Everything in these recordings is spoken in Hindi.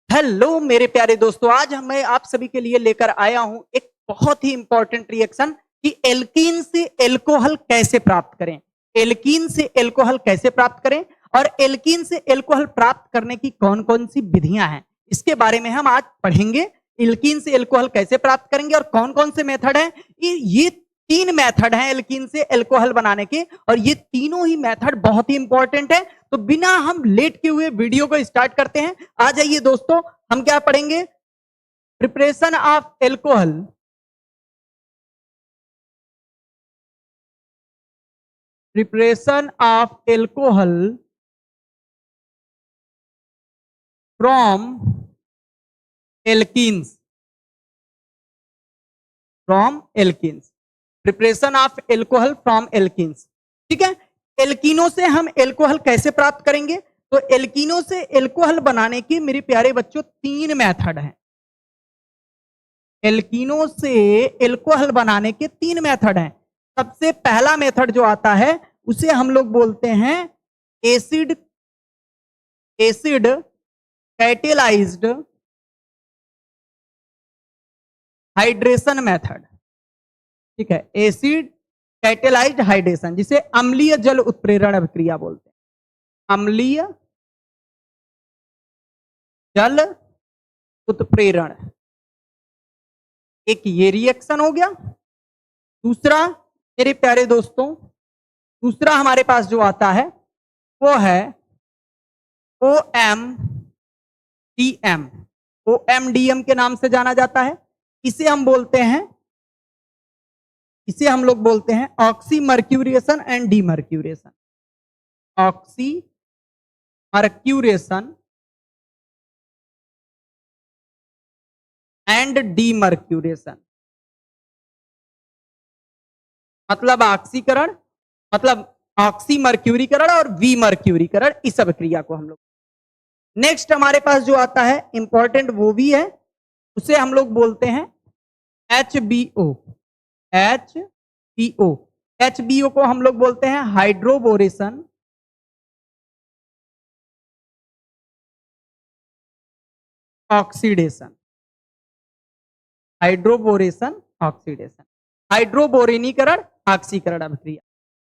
हेलो मेरे प्यारे दोस्तों, आज मैं आप सभी के लिए लेकर आया हूं एक बहुत ही इंपॉर्टेंट रिएक्शन कि एल्कीन से एल्कोहल कैसे प्राप्त करें। एल्कीन से एल्कोहल कैसे प्राप्त करें और एल्कीन से एल्कोहल प्राप्त करने की कौन कौन सी विधियां हैं, इसके बारे में हम आज पढ़ेंगे। एल्कीन से एल्कोहल कैसे प्राप्त करेंगे और कौन कौन से मेथड हैं। ये तीन मेथड हैं एल्कीन से एल्कोहल बनाने के, और ये तीनों ही मेथड बहुत ही इंपॉर्टेंट है। तो बिना हम लेट के हुए वीडियो को स्टार्ट करते हैं। आ जाइए दोस्तों, हम क्या पढ़ेंगे? Preparation of alcohol. Preparation of alcohol from alkenes. From alkenes, preparation of alcohol from alkenes. ठीक है, एल्कीनों से हम एल्कोहल कैसे प्राप्त करेंगे? तो एल्कीनों से एल्कोहल बनाने के मेरे प्यारे बच्चों तीन मेथड हैं। एल्कीनों से एल्कोहल बनाने के तीन मेथड हैं। सबसे पहला मेथड जो आता है उसे हम लोग बोलते हैं एसिड कैटेलाइज्ड हाइड्रेशन मेथड। ठीक है, एसिड कैटेलाइज्ड हाइड्रेशन, जिसे अम्लीय जल उत्प्रेरण अभिक्रिया बोलते हैं। अम्लीय जल उत्प्रेरण, एक ये रिएक्शन हो गया। दूसरा मेरे प्यारे दोस्तों, दूसरा हमारे पास जो आता है वो है OMDM। OMDM के नाम से जाना जाता है। इसे हम लोग बोलते हैं ऑक्सी मर्क्यूरिएशन एंड डीमर्क्यूरिएशन। ऑक्सी मर्क्यूरिएशन एंड डीमर्क्यूरिएशन, मतलब ऑक्सीकरण, मतलब ऑक्सी मर्क्यूरीकरण और वी मर्क्यूरीकरण, इस अभिक्रिया को हम लोग। नेक्स्ट हमारे पास जो आता है इंपॉर्टेंट वो भी है, उसे हम लोग बोलते हैं HBO। HBO को हम लोग बोलते हैं हाइड्रोबोरेशन ऑक्सीडेशन। हाइड्रोबोरेशन ऑक्सीडेशन, हाइड्रोबोरेनीकरण ऑक्सीकरण अभिक्रिया।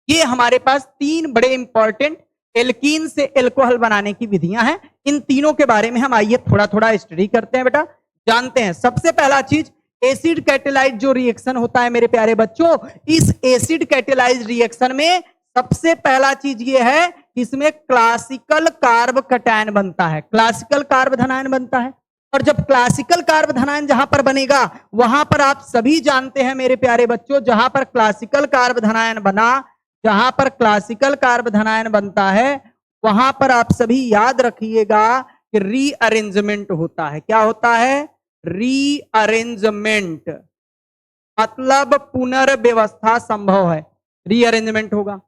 ये हमारे पास तीन बड़े इंपॉर्टेंट एल्कीन से एल्कोहल बनाने की विधियां हैं। इन तीनों के बारे में हम आइए थोड़ा थोड़ा स्टडी करते हैं बेटा, जानते हैं। सबसे पहला चीज, एसिड कैटेलाइज जो रिएक्शन होता है मेरे प्यारे बच्चों, इस एसिड कैटेलाइज रिएक्शन में सबसे पहला चीज ये है, इसमें क्लासिकल कार्ब कटायन बनता है। क्लासिकल कार्ब धनायन बनता है। और जब क्लासिकल कार्ब धनायन जहां पर बनेगा, वहां पर आप सभी जानते हैं मेरे प्यारे बच्चों, जहां पर क्लासिकल कार्ब धनायन बना, जहां पर क्लासिकल कार्ब धनायन बनता है, वहां पर आप सभी याद रखिएगा कि रीअरेंजमेंट होता है। क्या होता है? रीअरेंजमेंट, मतलब पुनर्व्यवस्था संभव है, रीअरेंजमेंट होगा।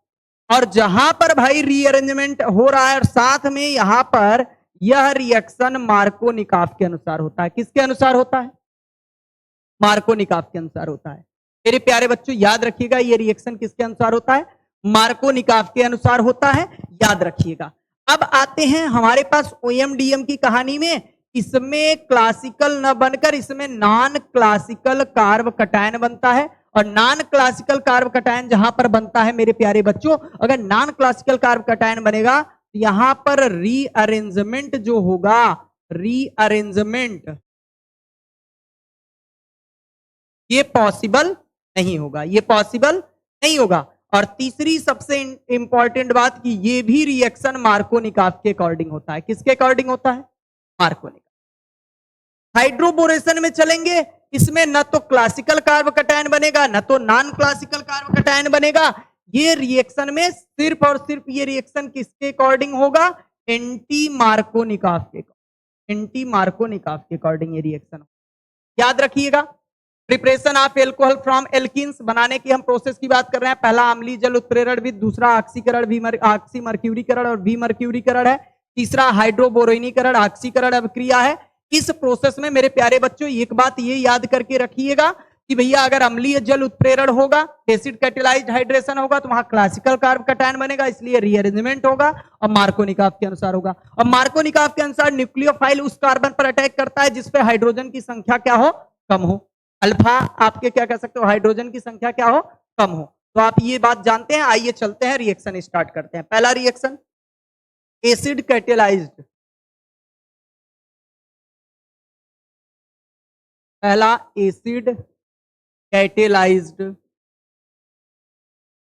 और जहां पर भाई रीअरेंजमेंट हो रहा है और साथ में यहां पर यह रिएक्शन मार्कोनिकॉफ के अनुसार होता है। किसके अनुसार होता है? मार्कोनिकॉफ के अनुसार होता है। मेरे प्यारे बच्चों याद रखिएगा, यह रिएक्शन किसके अनुसार होता है? मार्कोनिकॉफ के अनुसार होता है, याद रखिएगा। अब आते हैं हमारे पास OMDM की कहानी में। इसमें क्लासिकल न बनकर इसमें नॉन क्लासिकल कार्ब कटायन बनता है। और नॉन क्लासिकल कार्ब कटायन जहां पर बनता है मेरे प्यारे बच्चों, अगर नॉन क्लासिकल कार्ब कटायन बनेगा, यहां पर रीअरेंजमेंट जो होगा, रीअरेंजमेंट ये पॉसिबल नहीं होगा, ये पॉसिबल नहीं होगा। और तीसरी सबसे इंपॉर्टेंट बात कि ये भी रिएक्शन मार्कोनिकॉफ के अकॉर्डिंग होता है। किसके अकॉर्डिंग होता है? मार्कोनिकॉफ। हाइड्रोबोरेशन में चलेंगे, इसमें न तो क्लासिकल कार्ब कटायन बनेगा, न तो नॉन क्लासिकल कार्ब कटायन बनेगा। ये रिएक्शन में सिर्फ और सिर्फ ये रिएक्शन किसके अकॉर्डिंग होगा? एंटी मार्कोनिकॉफ के, एंटी मार्कोनिकॉफ के अकॉर्डिंग ये रिएक्शन। याद रखिएगा, preparation of alcohol from alkenes बनाने की हम प्रोसेस की बात कर रहे हैं। पहला अम्लीय जल उत्प्रेरण विधि, दूसरा ऑक्सीकरण ऑक्सी मर्क्यूरीकरण और वी मर्क्यूरीकरण है, तीसरा हाइड्रोबोरेनीकरण ऑक्सीकरण अभिक्रिया है। इस प्रोसेस में मेरे प्यारे बच्चों एक बात ये याद करके रखिएगा कि भैया अगर अम्लीय जल उत्प्रेरण होगा, एसिड कैटेलाइज्ड हाइड्रेशन होगा, तो वहां क्लासिकल कार्ब कटायन बनेगा, इसलिए रीअरेंजमेंट होगा और मार्कोनिकॉफ के अनुसार होगा। और मार्कोनिकॉफ के अनुसार न्यूक्लियोफाइल उस कार्बन पर अटैक करता है जिसपे हाइड्रोजन की संख्या क्या हो, कम हो। अल्फा आपके क्या कह सकते हो, हाइड्रोजन की संख्या क्या हो, कम हो। तो आप ये बात जानते हैं। आइए चलते हैं, रिएक्शन स्टार्ट करते हैं। पहला रिएक्शन एसिड कैटेलाइज्ड, पहला एसिड कैटेलाइज्ड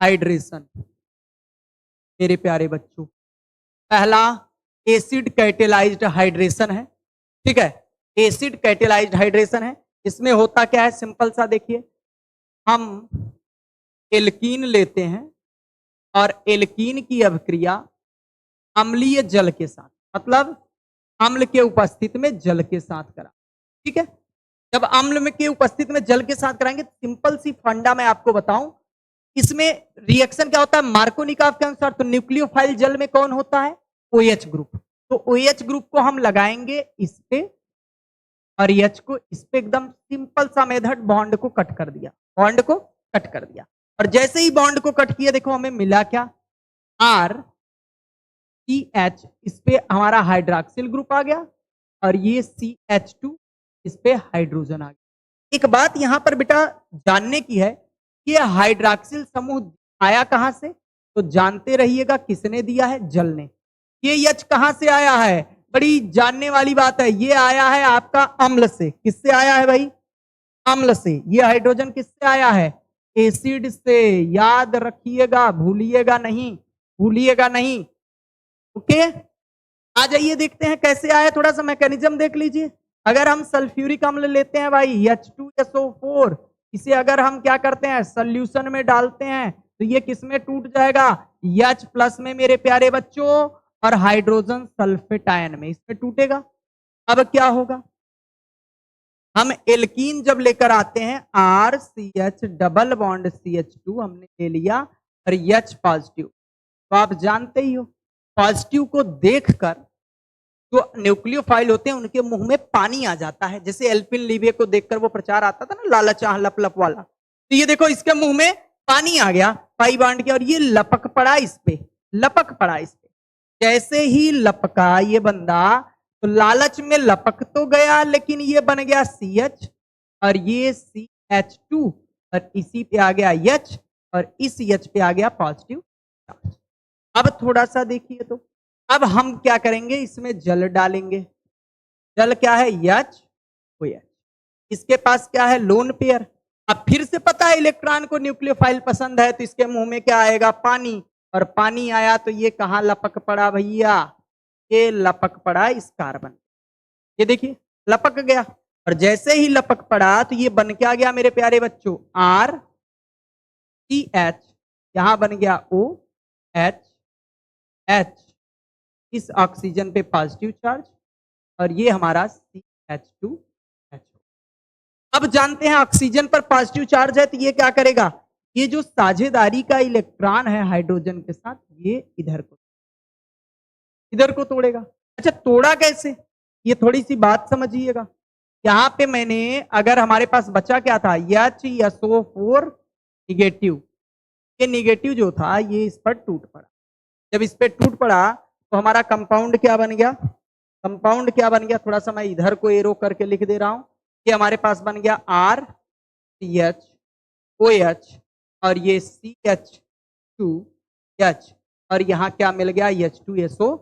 हाइड्रेशन। मेरे प्यारे बच्चों, पहला एसिड कैटेलाइज्ड हाइड्रेशन है, ठीक है। एसिड कैटेलाइज्ड हाइड्रेशन है। इसमें होता क्या है, सिंपल सा देखिए, हम एल्कीन लेते हैं और एल्कीन की अभिक्रिया अम्लीय जल के साथ, मतलब अम्ल के उपस्थिति में जल के साथ करा, ठीक है। जब अम्ल में के उपस्थिति में जल के साथ कराएंगे, सिंपल सी फंडा मैं आपको बताऊं, इसमें रिएक्शन क्या होता है मार्कोनिकॉफ के अनुसार, तो न्यूक्लियोफाइल जल में कौन होता है, OH ग्रुप। तो OH ग्रुप को हम लगाएंगे इस पे और H को इस पे, एकदम सिंपल सा मेथड, बॉन्ड को कट कर दिया, बॉन्ड को कट कर दिया। और जैसे ही बॉन्ड को कट किया, देखो हमें मिला क्या, RCH, इस पे हमारा हाइड्रोक्सिल ग्रुप आ गया और ये CH2, इस पे हाइड्रोजन आ गया। एक बात यहां पर बेटा जानने की है कि हाइड्रोक्सिल समूह आया कहां से, तो जानते रहिएगा किसने दिया है, जल ने। ये H कहां से आया है, बड़ी जानने वाली बात है, ये आया है आपका अम्ल से। किससे आया है भाई, अम्ल से। ये हाइड्रोजन किससे आया है, एसिड से। याद रखिएगा, भूलिएगा नहीं, भूलिएगा नहीं, ओके। आ जाइए देखते हैं कैसे आया, थोड़ा सा मैकेनिज्म देख लीजिए। अगर हम सल्फ्यूरिक अम्ल लेते हैं भाई, H2SO4, इसे अगर हम क्या करते हैं, सोल्यूशन में डालते हैं, तो ये किसमें टूट जाएगा, H प्लस में मेरे प्यारे बच्चों, और हाइड्रोजन सल्फेट आयन में, इसमें टूटेगा। अब क्या होगा, हम एल्कीन जब लेकर आते हैं, RCH डबल बॉन्ड CH2 हमने ले लिया और H पॉजिटिव, तो आप जानते ही हो पॉजिटिव को देखकर जो न्यूक्लियोफाइल होते हैं उनके मुंह में पानी आ जाता है। जैसे एल्पिन लीविये को देखकर वो प्रचार आता था ना, लाला चाह लप लप वाला, तो ये देखो इसके मुंह में पानी आ गया, पाई बांध के, और ये लपक पड़ा इस पे, लपक पड़ा इस पे। जैसे ही लपका ये बंदा, तो लालच में लपक तो गया, लेकिन ये बन गया CH और ये CH2 और इसी पे आ गया H और इस H पे आ गया पॉजिटिव चार्ज। अब थोड़ा सा देखिए, तो अब हम क्या करेंगे, इसमें जल डालेंगे। जल क्या है, OH। इसके पास क्या है, लोन पेयर। अब फिर से पता है इलेक्ट्रॉन को न्यूक्लियोफाइल पसंद है, तो इसके मुंह में क्या आएगा, पानी। और पानी आया तो ये कहां लपक पड़ा भैया, ये लपक पड़ा इस कार्बन, ये देखिए लपक गया। और जैसे ही लपक पड़ा तो ये बन क्या गया मेरे प्यारे बच्चों, RCH, यहां बन गया OH, इस ऑक्सीजन पे पॉजिटिव चार्ज, और ये हमारा CH2H। अब जानते हैं ऑक्सीजन पर पॉजिटिव चार्ज है, तो ये क्या करेगा, ये जो साझेदारी का इलेक्ट्रॉन है हाइड्रोजन के साथ, ये इधर को तोड़ेगा। अच्छा तोड़ा कैसे, ये थोड़ी सी बात समझिएगा। यहां पे मैंने, अगर हमारे पास बचा क्या था, HSO4 निगेटिव, ये निगेटिव जो था ये इस पर टूट पड़ा। जब इस पे टूट पड़ा तो हमारा कंपाउंड क्या बन गया, कंपाउंड क्या बन गया, थोड़ा सा मैं इधर को एरो करके लिख दे रहा हूं। ये हमारे पास बन गया RCHOH और ये CH2H, और यहां क्या मिल गया, H2SO,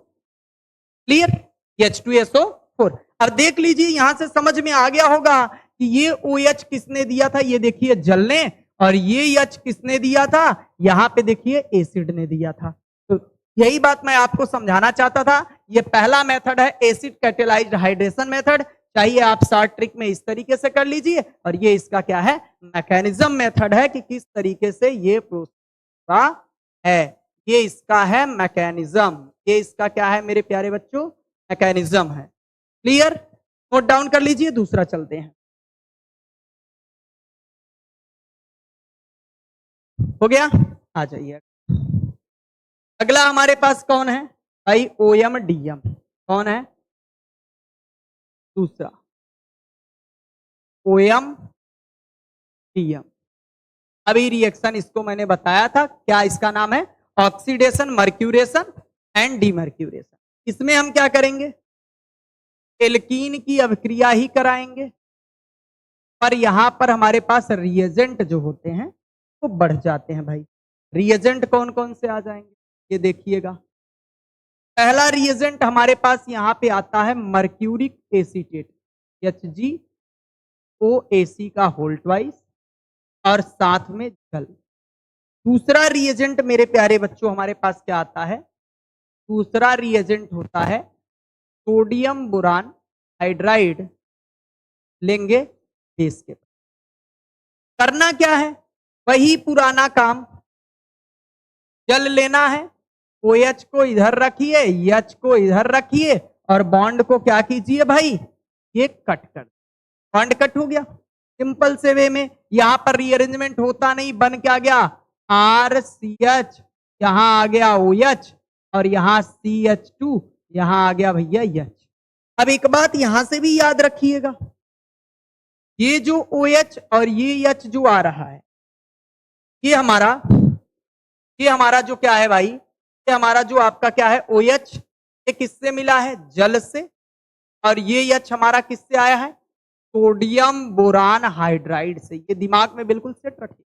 क्लियर, H2SO4। अब देख लीजिए, यहां से समझ में आ गया होगा कि ये OH किसने दिया था, ये देखिए जल ने, और ये H किसने दिया था, यहां पे देखिए एसिड ने दिया था। तो यही बात मैं आपको समझाना चाहता था। ये पहला मेथड है एसिड कैटेलाइज्ड हाइड्रेशन मेथड। चाहिए आप शॉर्ट ट्रिक में इस तरीके से कर लीजिए, और ये इसका क्या है, मैकेनिज्म मेथड है कि किस तरीके से ये प्रोसेस है, ये इसका है मैकेनिज्म, ये इसका क्या है मेरे प्यारे बच्चों, मैकेनिज्म है। क्लियर, नोट डाउन कर लीजिए, दूसरा चलते हैं। हो गया, आ जाइए। अगला हमारे पास कौन है भाई, OMDM। कौन है, दूसरा OMDM, डीएम। अभी रिएक्शन इसको मैंने बताया था, क्या इसका नाम है? Oxidation, mercuration and demercuration. इसमें हम क्या करेंगे? एल्कीन की अभिक्रिया ही कराएंगे, पर यहां पर हमारे पास रिएजेंट जो होते हैं वो बढ़ जाते हैं भाई। रिएजेंट कौन कौन से आ जाएंगे ये देखिएगा। पहला रिएजेंट हमारे पास यहां पे आता है मर्क्यूरिक एसीटेट, HgOAc का होल ट्वाइस और साथ में जल। दूसरा रिएजेंट मेरे प्यारे बच्चों हमारे पास क्या आता है? दूसरा रिएजेंट होता है सोडियम बोरान हाइड्राइड, लेंगे बेस के। करना क्या है? वही पुराना काम, जल लेना है, OH को इधर रखिए, H को इधर रखिए और बॉन्ड को क्या कीजिए भाई? ये कट कर, बॉन्ड कट हो गया सिंपल से वे में। यहां पर रीअरेंजमेंट होता नहीं, बन क्या गया? RCH, यहां आ गया OH और यहां CH2, यहां आ गया भैया H। अब एक बात यहां से भी याद रखिएगा, ये जो OH और ये H जो आ रहा है, ये हमारा जो क्या है भाई? ये हमारा जो आपका क्या है? OH, ये किससे मिला है? जल से। और ये H हमारा किससे आया है? सोडियम बोरान हाइड्राइड से। ये दिमाग में बिल्कुल सेट रखिए।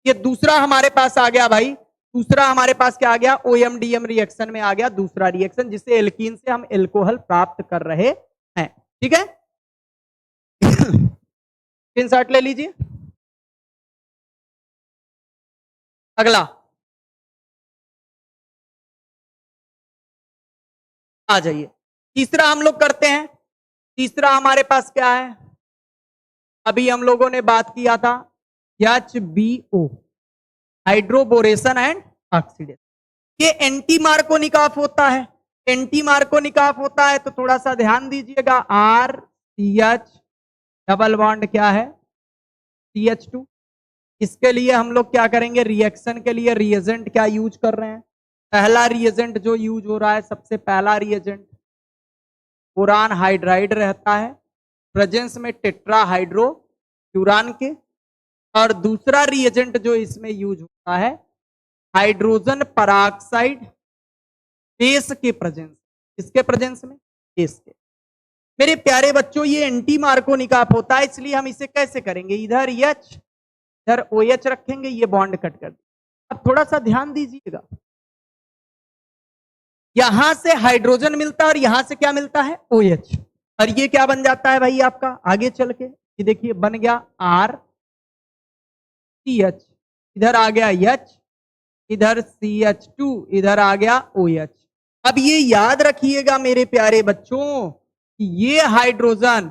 ये दूसरा हमारे पास आ गया भाई, दूसरा हमारे पास क्या आ गया? OMDM रिएक्शन में आ गया दूसरा रिएक्शन, जिससे एल्कीन से हम एल्कोहल प्राप्त कर रहे हैं। ठीक है, स्क्रीनशॉट ले लीजिए। अगला आ जाइए, तीसरा हम लोग करते हैं। तीसरा हमारे पास क्या है? अभी हम लोगों ने बात किया था HBO, हाइड्रोबोरेशन एंड ऑक्सीडेशन। ये एंटी मार्कोनिकाफ होता है। एंटी मार्कोनिकाफ होता है तो थोड़ा सा ध्यान दीजिएगा। RCH डबल बॉन्ड क्या है? CH2। इसके लिए हम लोग क्या करेंगे? रिएक्शन के लिए रिएजेंट क्या यूज कर रहे हैं? पहला रिएजेंट जो यूज हो रहा है, सबसे पहला रिएजेंट बोरान हाइड्राइड रहता है प्रेजेंस में टेट्राहाइड्रो फ्यूरान के। और दूसरा रिएजेंट जो इसमें यूज होता है हाइड्रोजन पराक्साइड बेस के प्रेजेंस। किसके प्रेजेंस में? बेस के। मेरे प्यारे बच्चों, ये एंटी मार्कोनिकाफ होता है, इसलिए हम इसे कैसे करेंगे? इधर H, इधर OH रखेंगे, ये बॉन्ड कट कर देंगे। अब थोड़ा सा ध्यान दीजिएगा, यहां से हाइड्रोजन मिलता है और यहां से क्या मिलता है? OH। और ये क्या बन जाता है भाई आपका आगे चल के? ये देखिए बन गया RCH, इधर आ गया H, इधर CH2, इधर आ गया OH। अब ये याद रखिएगा मेरे प्यारे बच्चों कि ये हाइड्रोजन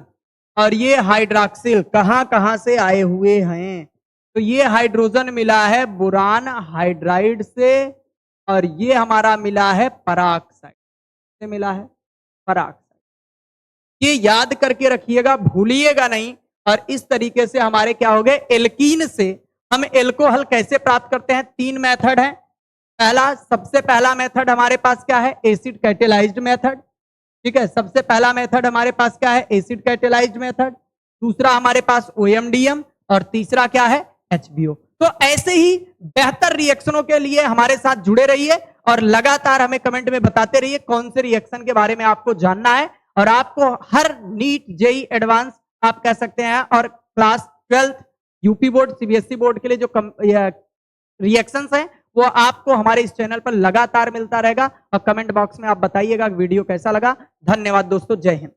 और ये हाइड्रॉक्सिल कहां कहां से आए हुए हैं? तो ये हाइड्रोजन मिला है बोरान हाइड्राइड से और ये हमारा मिला है पराक्साइड से, मिला है पराक्साइड। ये याद करके रखिएगा, भूलिएगा नहीं। और इस तरीके से हमारे क्या हो गए? एल्कीन से हम एल्कोहल कैसे प्राप्त करते हैं? 3 मेथड है। सबसे पहला मेथड हमारे पास क्या है? Acid catalysed method. ठीक है, सबसे पहला मेथड हमारे पास क्या है? Acid catalysed method. दूसरा हमारे पास OMDM और तीसरा क्या है? HBO। तो ऐसे ही बेहतर रिएक्शनों के लिए हमारे साथ जुड़े रहिए और लगातार हमें कमेंट में बताते रहिए कौन से रिएक्शन के बारे में आपको जानना है। और आपको हर नीट, जेई एडवांस आप कह सकते हैं और class 12 UP board, CBSE board के लिए जो रिएक्शंस हैं वो आपको हमारे इस चैनल पर लगातार मिलता रहेगा। और कमेंट बॉक्स में आप बताइएगा वीडियो कैसा लगा। धन्यवाद दोस्तों, जय हिंद।